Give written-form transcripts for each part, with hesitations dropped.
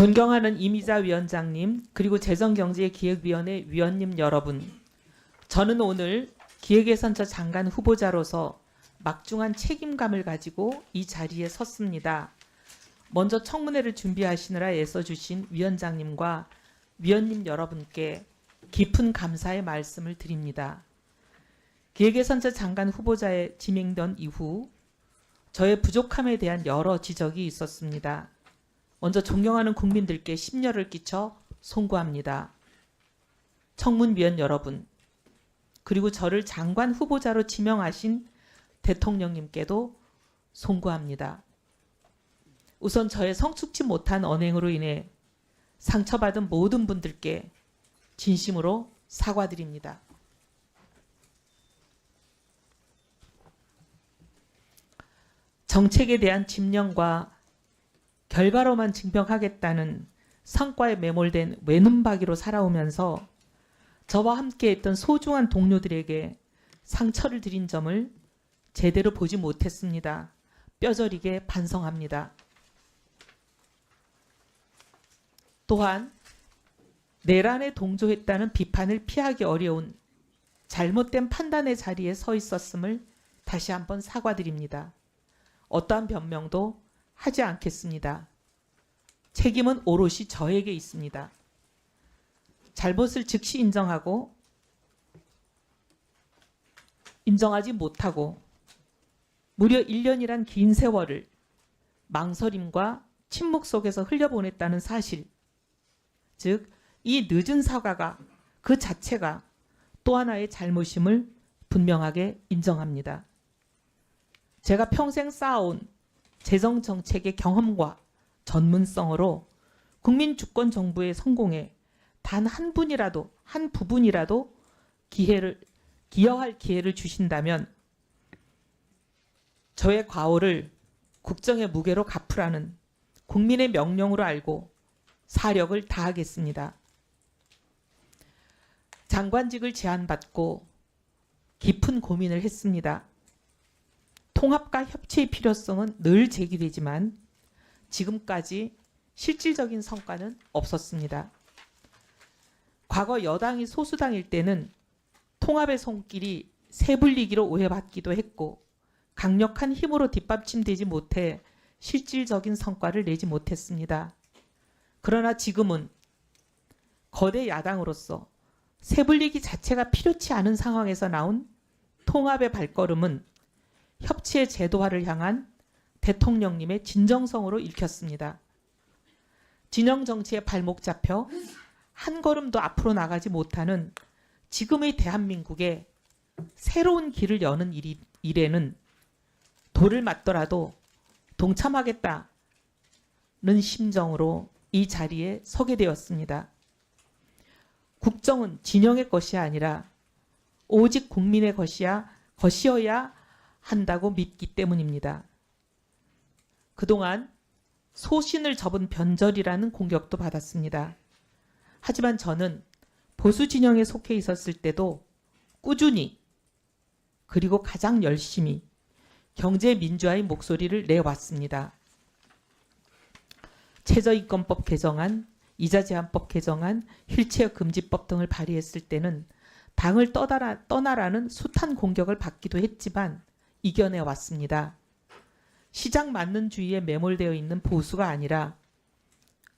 존경하는 이미자 위원장님, 그리고 재정경제기획위원회 위원님 여러분, 저는 오늘 기획예산처 장관 후보자로서 막중한 책임감을 가지고 이 자리에 섰습니다. 먼저 청문회를 준비하시느라 애써주신 위원장님과 위원님 여러분께 깊은 감사의 말씀을 드립니다. 기획예산처 장관 후보자에 지명된 이후 저의 부족함에 대한 여러 지적이 있었습니다. 먼저 존경하는 국민들께 심려를 끼쳐 송구합니다. 청문위원 여러분, 그리고 저를 장관 후보자로 지명하신 대통령님께도 송구합니다. 우선 저의 성숙지 못한 언행으로 인해 상처받은 모든 분들께 진심으로 사과드립니다. 정책에 대한 집념과 결과로만 증명하겠다는 성과에 매몰된 외눈박이로 살아오면서 저와 함께했던 소중한 동료들에게 상처를 드린 점을 제대로 보지 못했습니다. 뼈저리게 반성합니다. 또한 내란에 동조했다는 비판을 피하기 어려운 잘못된 판단의 자리에 서 있었음을 다시 한번 사과드립니다. 어떠한 변명도 하지 않겠습니다. 책임은 오롯이 저에게 있습니다. 잘못을 즉시 인정하지 못하고 무려 1년이란 긴 세월을 망설임과 침묵 속에서 흘려보냈다는 사실, 즉 이 늦은 사과가 그 자체가 또 하나의 잘못임을 분명하게 인정합니다. 제가 평생 쌓아온 재정정책의 경험과 전문성으로 국민주권 정부의 성공에 단 한 부분이라도 기여할 기회를 주신다면 저의 과오를 국정의 무게로 갚으라는 국민의 명령으로 알고 사력을 다하겠습니다. 장관직을 제안받고 깊은 고민을 했습니다. 통합과 협치의 필요성은 늘 제기되지만 지금까지 실질적인 성과는 없었습니다. 과거 여당이 소수당일 때는 통합의 손길이 세불리기로 오해받기도 했고 강력한 힘으로 뒷받침되지 못해 실질적인 성과를 내지 못했습니다. 그러나 지금은 거대 야당으로서 세불리기 자체가 필요치 않은 상황에서 나온 통합의 발걸음은 협치의 제도화를 향한 대통령님의 진정성으로 읽혔습니다. 진영 정치에 발목 잡혀 한 걸음도 앞으로 나가지 못하는 지금의 대한민국에 새로운 길을 여는 일에는 돌을 맞더라도 동참하겠다는 심정으로 이 자리에 서게 되었습니다. 국정은 진영의 것이 아니라 오직 국민의 것이어야 한다고 믿기 때문입니다. 그동안 소신을 접은 변절이라는 공격도 받았습니다. 하지만 저는 보수 진영에 속해 있었을 때도 꾸준히 그리고 가장 열심히 경제민주화의 목소리를 내왔습니다. 최저임금법 개정안, 이자제한법 개정안, 휠체어 금지법 등을 발의했을 때는 당을 떠나라는 숱한 공격을 받기도 했지만 이겨내왔습니다. 시장 맞는주의에 매몰되어 있는 보수가 아니라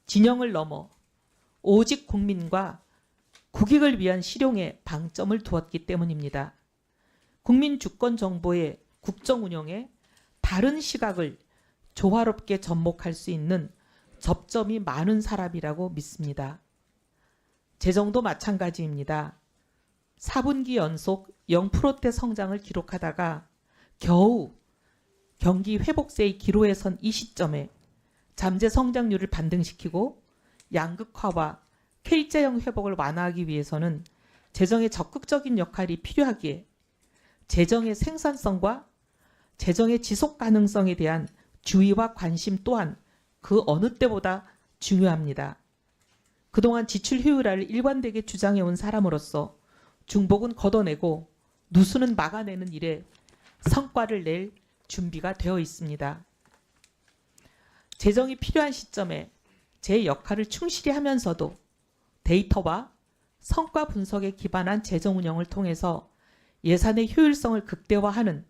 진영을 넘어 오직 국민과 국익을 위한 실용에 방점을 두었기 때문입니다. 국민 주권 정보의 국정 운영에 다른 시각을 조화롭게 접목할 수 있는 접점이 많은 사람이라고 믿습니다. 재정도 마찬가지입니다. 4분기 연속 0%대 성장을 기록하다가 겨우 경기 회복세의 기로에 선 이 시점에 잠재 성장률을 반등시키고 양극화와 K자형 회복을 완화하기 위해서는 재정의 적극적인 역할이 필요하기에 재정의 생산성과 재정의 지속 가능성에 대한 주의와 관심 또한 그 어느 때보다 중요합니다. 그동안 지출 효율화를 일관되게 주장해온 사람으로서 중복은 걷어내고 누수는 막아내는 일에 성과를 낼 준비가 되어 있습니다. 재정이 필요한 시점에 제 역할을 충실히 하면서도 데이터와 성과 분석에 기반한 재정 운영을 통해서 예산의 효율성을 극대화하는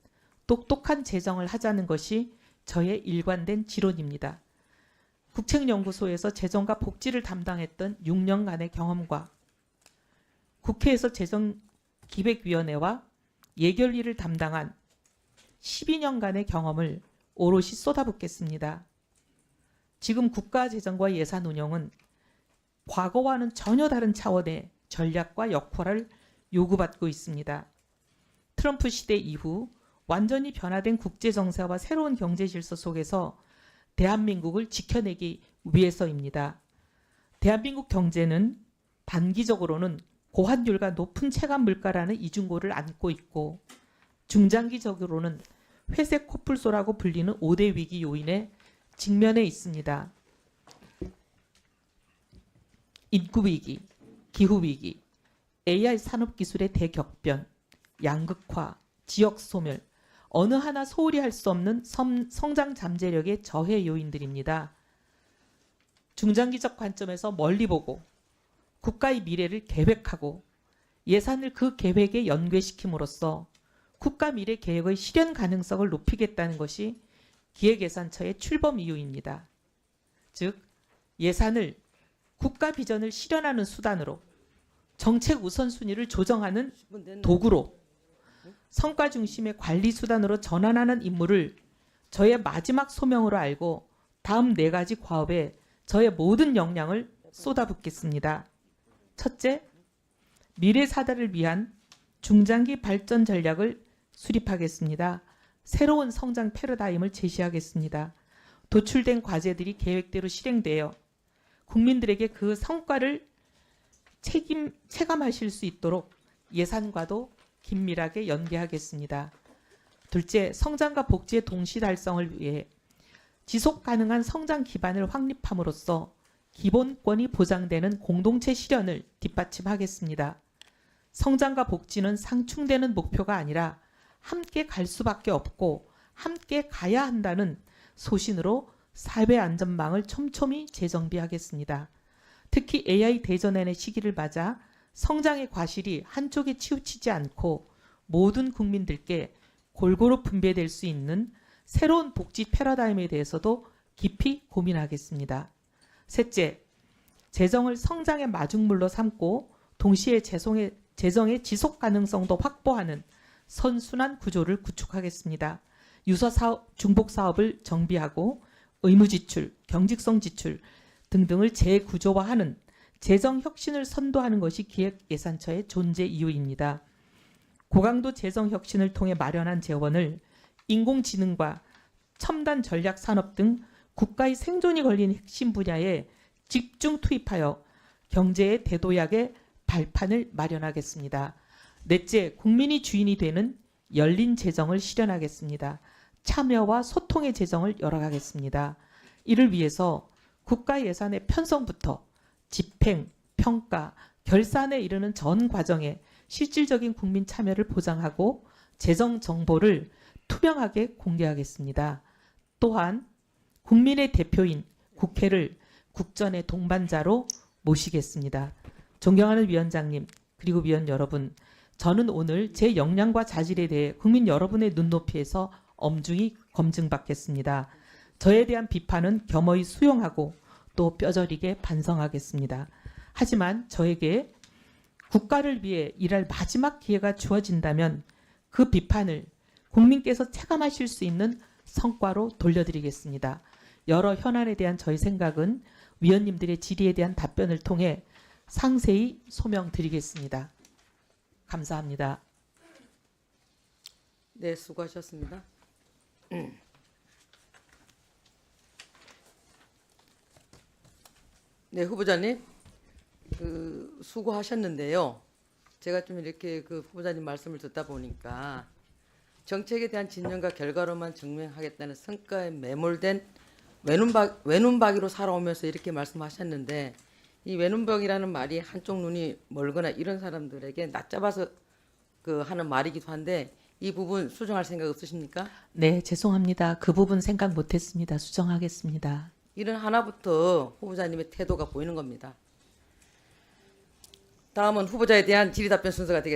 똑똑한 재정을 하자는 것이 저의 일관된 지론입니다. 국책연구소에서 재정과 복지를 담당했던 6년간의 경험과 국회에서 재정기획위원회와 예결위를 담당한 12년간의 경험을 오롯이 쏟아붓겠습니다. 지금 국가재정과 예산 운영은 과거와는 전혀 다른 차원의 전략과 역할을 요구받고 있습니다. 트럼프 시대 이후 완전히 변화된 국제정세와 새로운 경제질서 속에서 대한민국을 지켜내기 위해서입니다. 대한민국 경제는 단기적으로는 고환율과 높은 체감 물가라는 이중고를 안고 있고 중장기적으로는 회색 코뿔소라고 불리는 5대 위기 요인에 직면해 있습니다. 인구위기, 기후위기, AI 산업기술의 대격변, 양극화, 지역소멸, 어느 하나 소홀히 할 수 없는 성장 잠재력의 저해 요인들입니다. 중장기적 관점에서 멀리 보고 국가의 미래를 계획하고 예산을 그 계획에 연계시킴으로써 국가 미래 계획의 실현 가능성을 높이겠다는 것이 기획예산처의 출범 이유입니다. 즉 예산을 국가 비전을 실현하는 수단으로 정책 우선순위를 조정하는 도구로 성과 중심의 관리 수단으로 전환하는 임무를 저의 마지막 소명으로 알고 다음 4가지 과업에 저의 모든 역량을 쏟아붓겠습니다. 첫째, 미래 사다를 위한 중장기 발전 전략을 수립하겠습니다. 새로운 성장 패러다임을 제시하겠습니다. 도출된 과제들이 계획대로 실행되어 국민들에게 그 성과를 체감하실 수 있도록 예산과도 긴밀하게 연계하겠습니다. 둘째, 성장과 복지의 동시 달성을 위해 지속 가능한 성장 기반을 확립함으로써 기본권이 보장되는 공동체 실현을 뒷받침하겠습니다. 성장과 복지는 상충되는 목표가 아니라 함께 갈 수밖에 없고 함께 가야 한다는 소신으로 사회 안전망을 촘촘히 재정비하겠습니다. 특히 AI 대전환의 시기를 맞아 성장의 과실이 한쪽에 치우치지 않고 모든 국민들께 골고루 분배될 수 있는 새로운 복지 패러다임에 대해서도 깊이 고민하겠습니다. 셋째, 재정을 성장의 마중물로 삼고 동시에 재정의 지속 가능성도 확보하는 선순환 구조를 구축하겠습니다. 유사 사업, 중복 사업을 정비하고 의무 지출, 경직성 지출 등등을 재구조화하는 재정 혁신을 선도하는 것이 기획예산처의 존재 이유입니다. 고강도 재정 혁신을 통해 마련한 재원을 인공지능과 첨단 전략 산업 등 국가의 생존이 걸린 핵심 분야에 집중 투입하여 경제의 대도약의 발판을 마련하겠습니다. 넷째, 국민이 주인이 되는 열린 재정을 실현하겠습니다. 참여와 소통의 재정을 열어가겠습니다. 이를 위해서 국가 예산의 편성부터 집행, 평가, 결산에 이르는 전 과정에 실질적인 국민 참여를 보장하고 재정 정보를 투명하게 공개하겠습니다. 또한 국민의 대표인 국회를 국전의 동반자로 모시겠습니다. 존경하는 위원장님 그리고 위원 여러분, 저는 오늘 제 역량과 자질에 대해 국민 여러분의 눈높이에서 엄중히 검증받겠습니다. 저에 대한 비판은 겸허히 수용하고 또 뼈저리게 반성하겠습니다. 하지만 저에게 국가를 위해 일할 마지막 기회가 주어진다면 그 비판을 국민께서 체감하실 수 있는 성과로 돌려드리겠습니다. 여러 현안에 대한 저희 생각은 위원님들의 질의에 대한 답변을 통해 상세히 소명드리겠습니다. 감사합니다. 네, 수고하셨습니다. 네, 후보자님, 수고하셨는데요. 제가 좀 이렇게 후보자님 말씀을 듣다 보니까 정책에 대한 진전과 결과로만 증명하겠다는 성과에 매몰된 외눈박이로 살아오면서 이렇게 말씀하셨는데, 이 외눈박이라는 말이 한쪽 눈이 멀거나 이런 사람들에게 낮잡아서 하는 말이기도 한데, 이 부분 수정할 생각 없으십니까? 네, 죄송합니다. 그 부분 생각 못했습니다. 수정하겠습니다. 이런 하나부터 후보자님의 태도가 보이는 겁니다. 다음은 후보자에 대한 질의 답변 순서가 되겠습니다.